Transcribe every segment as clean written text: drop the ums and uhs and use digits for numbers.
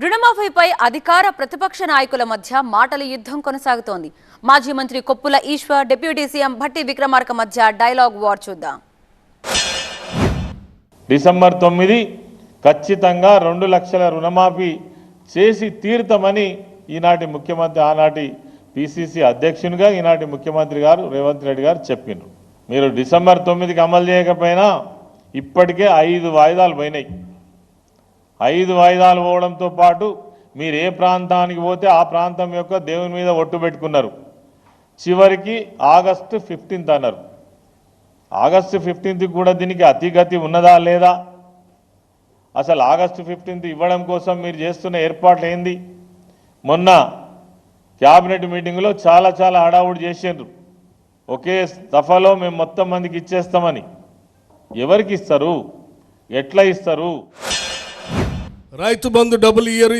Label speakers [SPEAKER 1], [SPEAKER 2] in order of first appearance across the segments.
[SPEAKER 1] రుణమాఫీపై అధికార ప్రతిపక్ష నాయకుల మధ్య మాటల యుద్ధం కొనసాగుతోంది. మాజీ మంత్రి కొప్పుల ఈశ్వర్, డిప్యూటీ సీఎం భట్టి విక్రమార్క మధ్య డైలాగ్ వార్ చూద్దాం.
[SPEAKER 2] డిసెంబర్ 9 ఖచ్చితంగా 2 లక్షల రుణమాఫీ చేసి తీర్తమని ఈనాటి ముఖ్యమంత్రి, ఆనాటి పిసిసి అధ్యక్షునిగా ఈనాటి ముఖ్యమంత్రి గారు రేవంత్ రెడ్డి గారు చెప్పినారు. మీరు డిసెంబర్ 9కి అమలు చేయకపోయినా ఇప్పటికే 5 వాయిదాలు పోయినాయి. 5 వాయిదాలు పోవడంతో పాటు మీరు ఏ ప్రాంతానికి పోతే ఆ ప్రాంతం యొక్క దేవుని మీద ఒట్టు పెట్టుకున్నారు. చివరికి ఆగస్టు 15 అన్నారు. ఆగస్టు 15కి కూడా దీనికి అతిగతి ఉన్నదా లేదా? అసలు ఆగస్టు 15 ఇవ్వడం కోసం మీరు చేస్తున్న ఏర్పాట్లు ఏంది? మొన్న క్యాబినెట్ మీటింగ్లో చాలా హడావుడి చేసిండ్రు. ఒకే దఫాలో మేము మొత్తం మందికి ఇచ్చేస్తామని. ఎవరికి ఇస్తారు? ఎట్లా ఇస్తారు?
[SPEAKER 3] రైతు బంధు డబ్బులు ఇయర్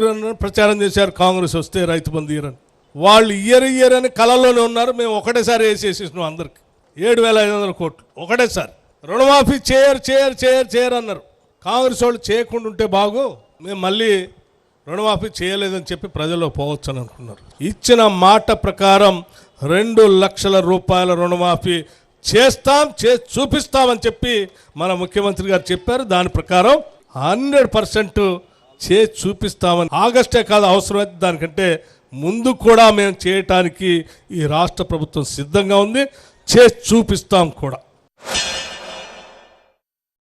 [SPEAKER 3] అని ప్రచారం చేశారు. కాంగ్రెస్ వస్తే రైతు బంధు ఇయర్ అని. వాళ్ళు ఇయర్ అని కళల్లోనే ఉన్నారు. మేము ఒకటేసారి వేసేసినాం అందరికి 7,500 కోట్లు ఒకటేసారి. రుణమాఫీ చేయరు అన్నారు. కాంగ్రెస్ వాళ్ళు చేయకుండా ఉంటే బాగు, మేము మళ్ళీ రుణమాఫీ చేయలేదని చెప్పి ప్రజల్లో పోవచ్చు అని అనుకున్నారు. ఇచ్చిన మాట ప్రకారం 2 లక్షల రూపాయల రుణమాఫీ చేసి చూపిస్తామని చెప్పి మన ముఖ్యమంత్రి గారు చెప్పారు. దాని ప్రకారం 100% చేసి చూపిస్తామని. ఆగస్టే కాదు, అవసరమైతే దానికంటే ముందు కూడా మేము చేయటానికి ఈ రాష్ట్ర ప్రభుత్వం సిద్ధంగా ఉంది. చేసి చూపిస్తాం కూడా.